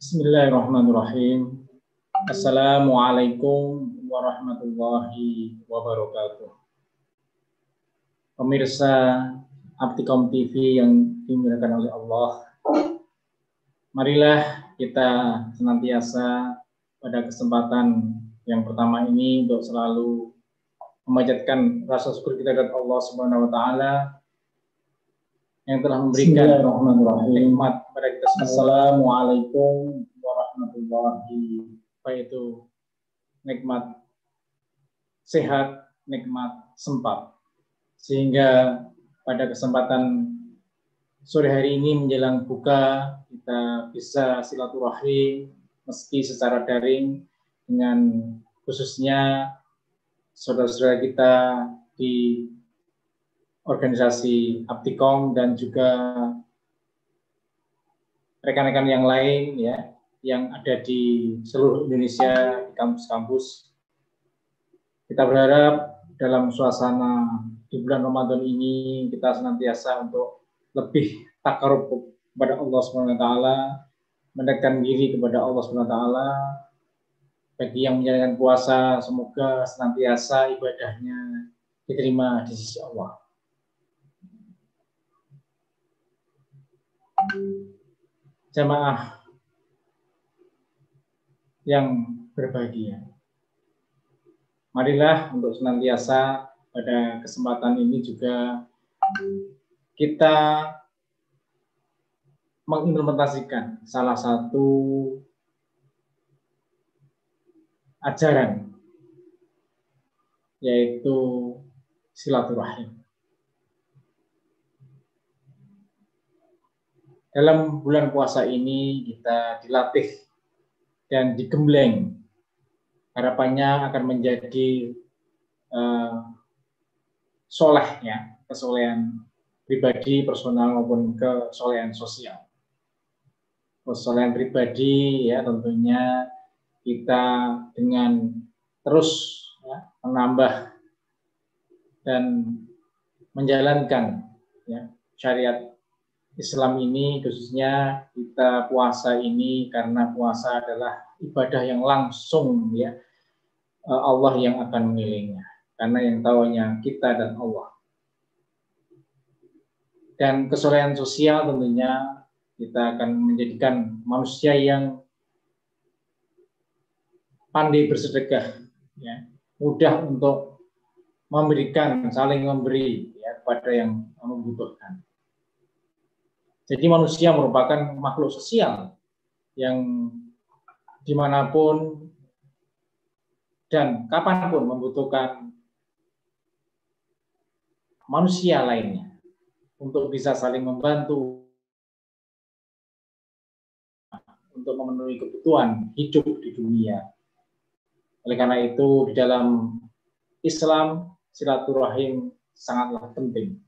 Bismillahirrahmanirrahim. Assalamualaikum warahmatullahi wabarakatuh. Pemirsa Aptikom TV yang dimuliakan oleh Allah, marilah kita senantiasa pada kesempatan yang pertama ini untuk selalu memanjatkan rasa syukur kita kepada Allah Subhanahu wa taala yang telah memberikan nikmat kepada kita. Assalamualaikum warahmatullahi wabarakatuh. Yaitu nikmat sehat, nikmat sempat. Sehingga pada kesempatan sore hari ini menjelang buka, kita bisa silaturahim meski secara daring dengan khususnya saudara-saudara kita di organisasi Aptikom dan juga rekan-rekan yang lain ya yang ada di seluruh Indonesia di kampus-kampus. Kita berharap dalam suasana di bulan Ramadan ini kita senantiasa untuk lebih takarub kepada Allah SWT, mendekatkan diri kepada Allah SWT. Bagi yang menjalankan puasa, semoga senantiasa ibadahnya diterima di sisi Allah. Jamaah yang berbahagia, marilah untuk senantiasa pada kesempatan ini juga kita mengimplementasikan salah satu ajaran, yaitu silaturahim. Dalam bulan puasa ini kita dilatih dan digembleng, harapannya akan menjadi solehnya, kesolehan pribadi, personal maupun kesolehan sosial. Kesolehan pribadi ya tentunya kita dengan terus ya, menambah dan menjalankan ya, syariat Islam ini, khususnya kita puasa ini, karena puasa adalah ibadah yang langsung ya Allah yang akan menilainya, karena yang tahu hanya kita dan Allah. Dan kesolehan sosial tentunya kita akan menjadikan manusia yang pandai bersedekah ya, mudah untuk memberikan, saling memberi ya, kepada yang membutuhkan. Jadi manusia merupakan makhluk sosial yang dimanapun dan kapanpun membutuhkan manusia lainnya untuk bisa saling membantu untuk memenuhi kebutuhan hidup di dunia. Oleh karena itu di dalam Islam silaturahim sangatlah penting.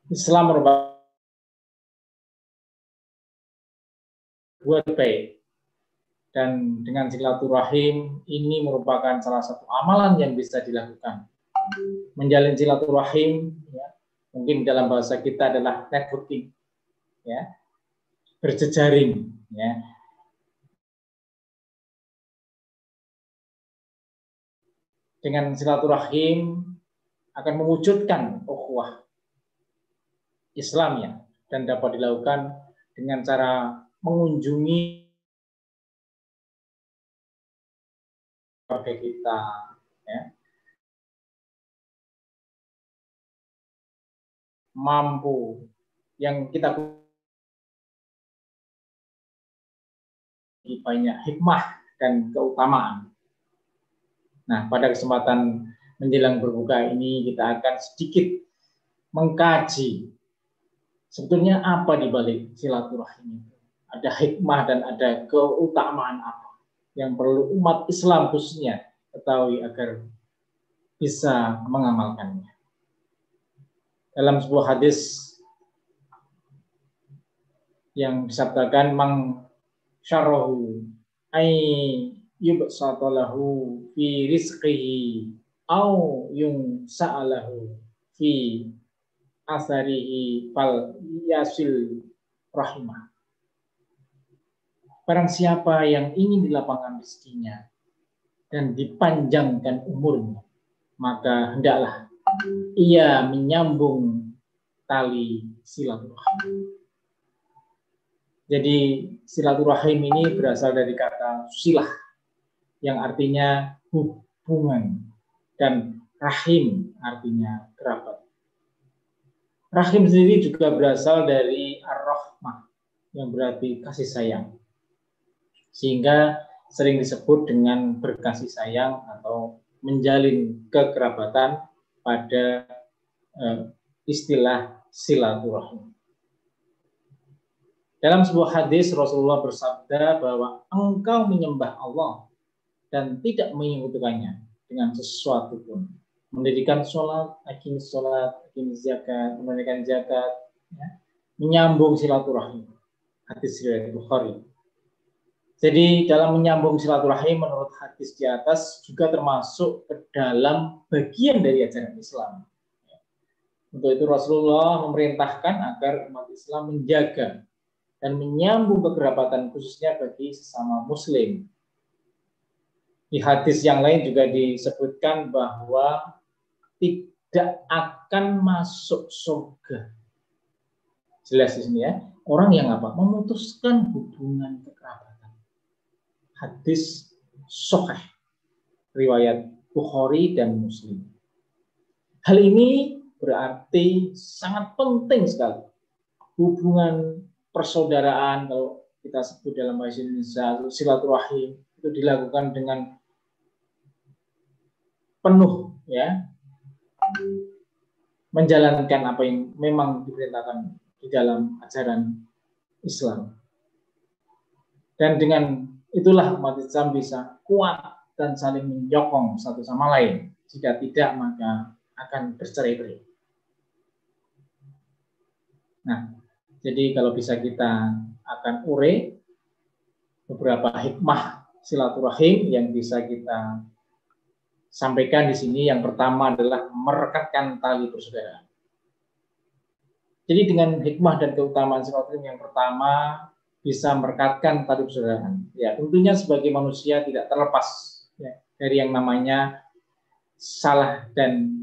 Islam merupakan buat baik, dan dengan silaturahim ini merupakan salah satu amalan yang bisa dilakukan. Menjalin silaturahim ya, mungkin dalam bahasa kita adalah networking ya, berjejaring ya. Dengan silaturahim akan mewujudkan ukhuwah Islam ya, dan dapat dilakukan dengan cara mengunjungi keluarga kita ya, mampu yang kita banyak hikmah dan keutamaan. Nah, pada kesempatan menjelang berbuka ini kita akan sedikit mengkaji sebetulnya apa di balik silaturahim itu. Ada hikmah dan ada keutamaan apa yang perlu umat Islam khususnya ketahui agar bisa mengamalkannya. Dalam sebuah hadis yang disabdakan mang syarahu ay yubsatalahu fi rizqihi au yung sa'alahu fi asarihi fal yasil rahimah. Barang siapa yang ingin dilapangkan rezekinya dan dipanjangkan umurnya, maka hendaklah ia menyambung tali silaturahim. Jadi silaturahim ini berasal dari kata silah yang artinya hubungan dan rahim artinya kerabat. Rahim sendiri juga berasal dari ar-rahmah yang berarti kasih sayang. Sehingga sering disebut dengan berkasih sayang atau menjalin kekerabatan pada istilah silaturahim. Dalam sebuah hadis Rasulullah bersabda bahwa engkau menyembah Allah dan tidak menyekutukannya dengan sesuatu pun. Mendirikan sholat, aqimis zakat, menunaikan zakat, ya, menyambung silaturahim. Hadis riwayat Bukhari. Jadi dalam menyambung silaturahim menurut hadis di atas juga termasuk ke dalam bagian dari ajaran Islam. Untuk itu Rasulullah memerintahkan agar umat Islam menjaga dan menyambung kekerabatan khususnya bagi sesama muslim. Di hadis yang lain juga disebutkan bahwa tidak akan masuk surga. Jelas di sini ya, orang yang apa? Memutuskan hubungan kekerabatan. Hadis sahih riwayat Bukhari dan Muslim. Hal ini berarti sangat penting sekali. Hubungan persaudaraan, kalau kita sebut dalam bahasa Indonesia silaturahim, itu dilakukan dengan penuh, ya, menjalankan apa yang memang diperintahkan di dalam ajaran Islam. Dan dengan itulah umat Islam bisa kuat dan saling menyokong satu sama lain. Jika tidak, maka akan bercerai-berai. Nah, jadi kalau bisa kita akan urai beberapa hikmah silaturahim yang bisa kita sampaikan di sini. Yang pertama adalah merekatkan tali persaudaraan. Jadi dengan hikmah dan keutamaan silaturahim yang pertama bisa merekatkan tali persaudaraan. Ya, tentunya sebagai manusia tidak terlepas ya, dari yang namanya salah dan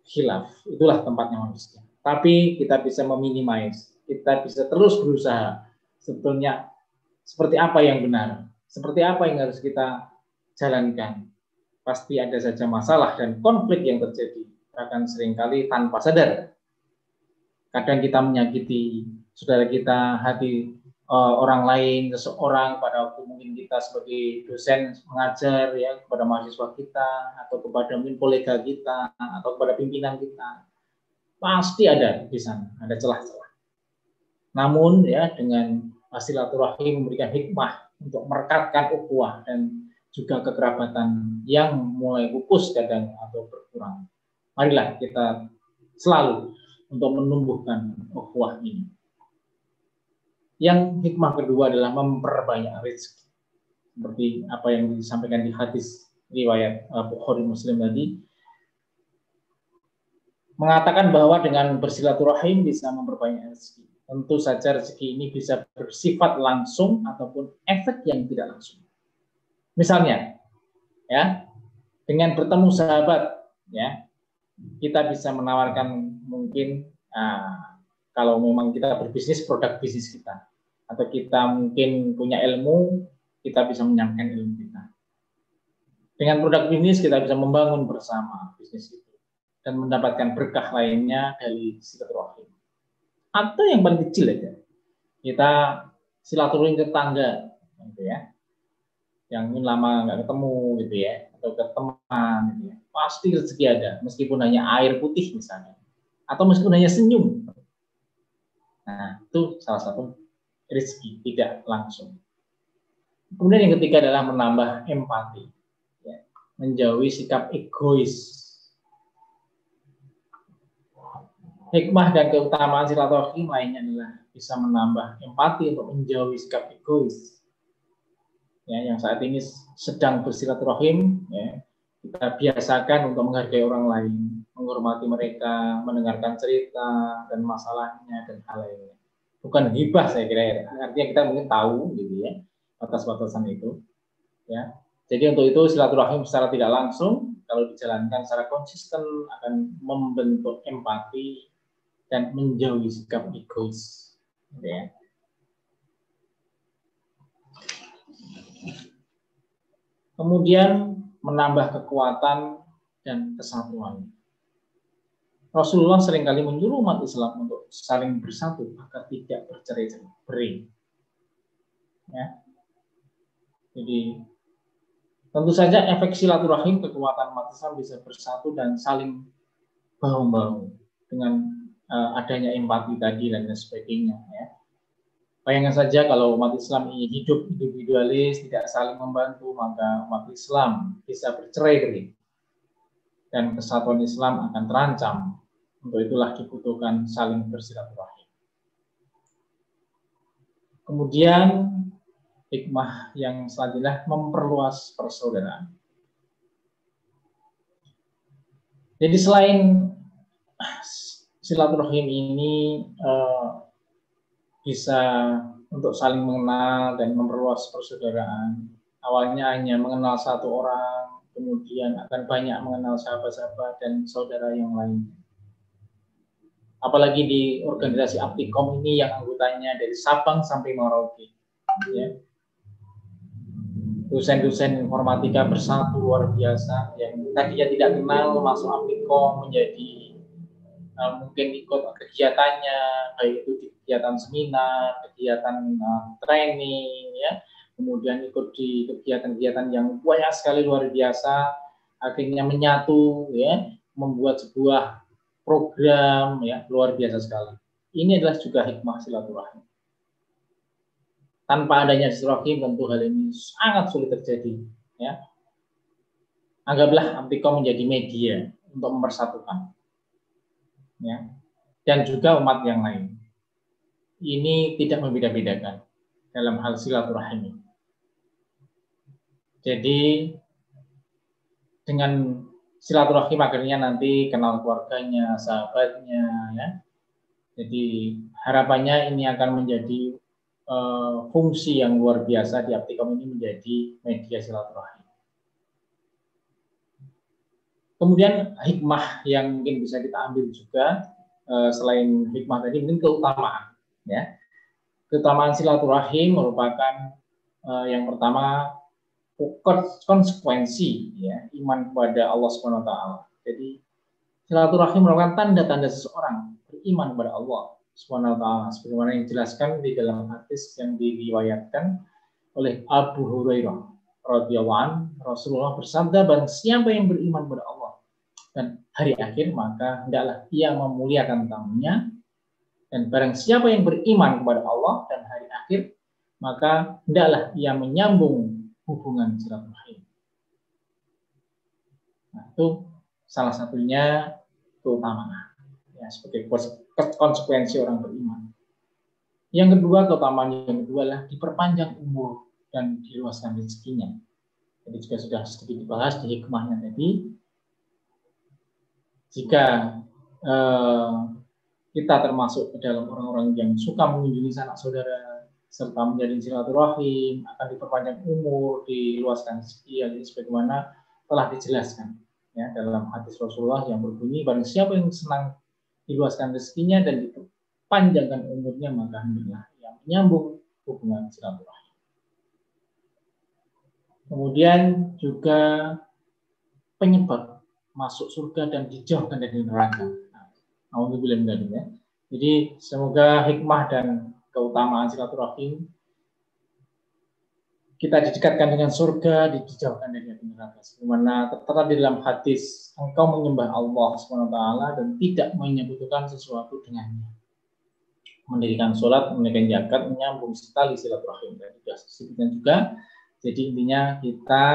khilaf. Itulah tempatnya manusia. Tapi kita bisa meminimais, kita bisa terus berusaha sebetulnya seperti apa yang benar, seperti apa yang harus kita jalankan. Pasti ada saja masalah dan konflik yang terjadi, bahkan seringkali tanpa sadar. Kadang kita menyakiti saudara kita, hati orang lain, seseorang, pada waktu mungkin kita sebagai dosen mengajar ya kepada mahasiswa kita atau kepada mungkin kolega kita atau kepada pimpinan kita, pasti ada di sana, ada celah-celah. Namun ya dengan silaturahim memberikan hikmah untuk merekatkan ukhuwah dan juga kekerabatan yang mulai pupus kadang atau berkurang. Marilah kita selalu untuk menumbuhkan ukhuwah ini. Yang hikmah kedua adalah memperbanyak rezeki. Seperti apa yang disampaikan di hadis riwayat Bukhari Muslim tadi, mengatakan bahwa dengan bersilaturahim bisa memperbanyak rezeki. Tentu saja rezeki ini bisa bersifat langsung ataupun efek yang tidak langsung. Misalnya, ya, dengan bertemu sahabat, ya, kita bisa menawarkan mungkin kalau memang kita berbisnis, produk bisnis kita, atau kita mungkin punya ilmu, kita bisa menyampaikan ilmu kita. Dengan produk bisnis kita bisa membangun bersama bisnis itu dan mendapatkan berkah lainnya dari silaturahim. Atau yang paling kecil aja, kita silaturahim tetangga, gitu ya, yang lama nggak ketemu, gitu ya, atau ke teman, gitu ya, pasti rezeki ada, meskipun hanya air putih misalnya, atau meskipun hanya senyum. Nah, itu salah satu rezeki tidak langsung. Kemudian yang ketiga adalah menambah empati, ya, menjauhi sikap egois. Hikmah dan keutamaan silaturahim lainnya adalah bisa menambah empati untuk menjauhi sikap egois. Ya, yang saat ini sedang bersilaturahim, ya, kita biasakan untuk menghargai orang lain, menghormati mereka, mendengarkan cerita dan masalahnya dan hal lainnya. Bukan hibah saya kira ya. Artinya kita mungkin tahu gitu ya batas-batasan itu. Ya. Jadi untuk itu silaturahim secara tidak langsung kalau dijalankan secara konsisten akan membentuk empati dan menjauhi sikap egois. Gitu ya. Kemudian menambah kekuatan dan kesatuan. Rasulullah seringkali menyuruh umat Islam untuk saling bersatu agar tidak bercerai-berai. Ya. Jadi tentu saja efek silaturahim kekuatan umat Islam bisa bersatu dan saling bahu-bahu dengan adanya empati tadi dan sebagainya. Ya. Bayangkan saja kalau umat Islam ini hidup individualis, tidak saling membantu, maka umat Islam bisa bercerai-berai dan kesatuan Islam akan terancam. Untuk itulah dibutuhkan saling bersilaturahim. Kemudian hikmah yang selanjutnya memperluas persaudaraan. Jadi selain silaturahim ini bisa untuk saling mengenal dan memperluas persaudaraan. Awalnya hanya mengenal satu orang, kemudian akan banyak mengenal sahabat-sahabat dan saudara yang lain. Apalagi di organisasi Aptikom ini yang anggotanya dari Sabang sampai Merauke. Ya. Dosen-dosen informatika bersatu luar biasa yang tadinya tidak kenal masuk Aptikom menjadi mungkin ikut kegiatannya, baik itu di kegiatan seminar, kegiatan training, ya, kemudian ikut di kegiatan-kegiatan yang banyak sekali luar biasa, akhirnya menyatu, ya, membuat sebuah program, ya, luar biasa sekali. Ini adalah juga hikmah silaturahim. Tanpa adanya silaturahim tentu hal ini sangat sulit terjadi, ya. Anggaplah Aptikom menjadi media untuk mempersatukan, ya, dan juga umat yang lain. Ini tidak membeda-bedakan dalam hal silaturahim. Jadi dengan silaturahim akhirnya nanti kenal keluarganya, sahabatnya, ya. Jadi harapannya ini akan menjadi fungsi yang luar biasa di Aptikom ini menjadi media silaturahim. Kemudian hikmah yang mungkin bisa kita ambil juga selain hikmah tadi mungkin keutamaan, ya. Keutamaan silaturahim merupakan yang pertama konsekuensi, ya, iman kepada Allah Subhanahu wa taala. Jadi silaturahim merupakan tanda-tanda seseorang beriman kepada Allah Subhanahu wa taala sebagaimana yang dijelaskan di dalam hadis yang diriwayatkan oleh Abu Hurairah radhiyallahu anhu. Rasulullah bersabda, barang siapa yang beriman kepada Allah dan hari akhir maka hendaklah ia memuliakan tamunya, dan barang siapa yang beriman kepada Allah dan hari akhir maka hendaklah ia menyambung hubungan silaturahim. Nah, itu salah satunya keutamaan, ya, sebagai konsekuensi orang beriman. Yang kedua, keutamaan yang kedua adalah diperpanjang umur dan diluaskan rezekinya. Jadi juga sudah sedikit dibahas di hikmahnya tadi. Jika kita termasuk ke dalam orang-orang yang suka mengunjungi sanak saudara serta menjalin silaturahim, akan diperpanjang umur, diluaskan rezeki, ya, sebagaimana telah dijelaskan, ya, dalam hadis Rasulullah yang berbunyi, barang siapa yang senang diluaskan rezekinya dan dipanjangkan umurnya maka hendaklah yang menyambung hubungan silaturahim. Kemudian juga penyebab masuk surga dan dijauhkan dari neraka. Alhamdulillah, ya. Jadi semoga hikmah dan keutamaan silaturahim kita didekatkan dengan surga, dijauhkan dari neraka. Sebagaimana tertera di dalam hadis, engkau menyembah Allah SWT dan tidak menyebutkan sesuatu dengannya. Mendirikan sholat, menunaikan zakat, menyambung tali silaturahim. Dan juga Jadi intinya kita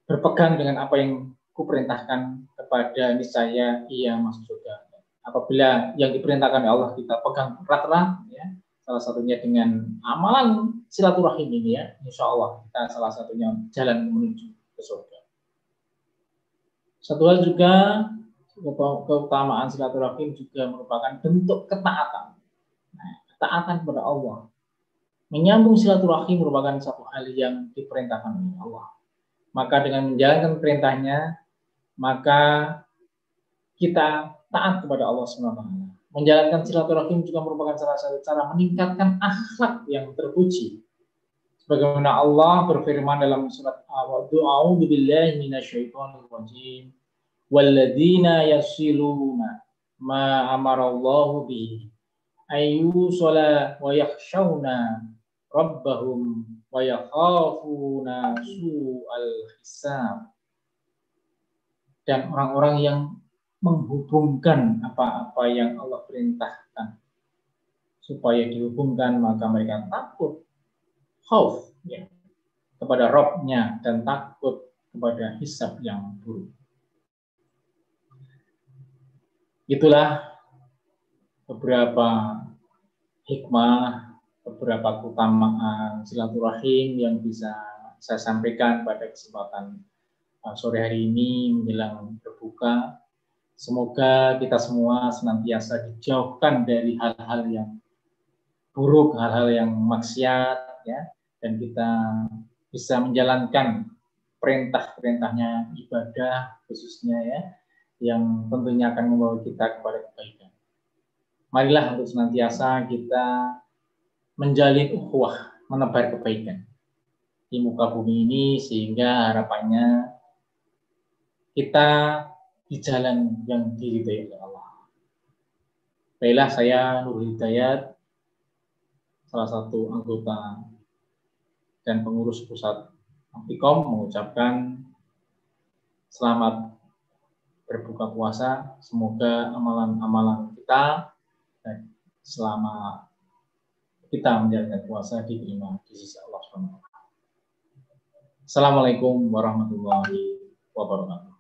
berpegang dengan apa yang kuperintahkan kepada niscaya ia masuk surga. Apabila yang diperintahkan oleh Allah kita pegang erat-erat, ya, salah satunya dengan amalan silaturahim ini, ya, insya Allah kita salah satunya jalan menuju ke surga. Satu hal juga, keutamaan silaturahim juga merupakan bentuk ketaatan. Nah, ketaatan kepada Allah. Menyambung silaturahim merupakan satu hal yang diperintahkan oleh Allah. Maka dengan menjalankan perintahnya, maka kita taat kepada Allah SWT. Menjalankan silaturahim juga merupakan salah satu cara meningkatkan akhlak yang terpuji. Sebagaimana Allah berfirman dalam surat A'udzu billahi minasyaitonir rajim. Walladzina yasiluna ma amarallahu bihi ayyusala wa yakhshawna rabbahum wa yakhafuna su'al hisab. Dan orang-orang yang menghubungkan apa-apa yang Allah perintahkan supaya dihubungkan, maka mereka takut, khauf, ya, kepada Rabb-nya dan takut kepada hisab yang buruk. Itulah beberapa hikmah, beberapa keutamaan silaturahim yang bisa saya sampaikan pada kesempatan sore hari ini menjelang berbuka. Semoga kita semua senantiasa dijauhkan dari hal-hal yang buruk, hal-hal yang maksiat, ya, dan kita bisa menjalankan perintah-perintahnya ibadah khususnya, ya, yang tentunya akan membawa kita kepada kebaikan. Marilah untuk senantiasa kita menjalin ukhuwah, menebar kebaikan di muka bumi ini, sehingga harapannya kita di jalan yang diridhai oleh Allah. Baiklah, saya Nur Hidayat, salah satu anggota dan pengurus pusat Amfikom, mengucapkan selamat berbuka puasa. Semoga amalan-amalan kita selama kita menjalankan puasa diterima di sisi Allah SWT. Assalamualaikum warahmatullahi wabarakatuh.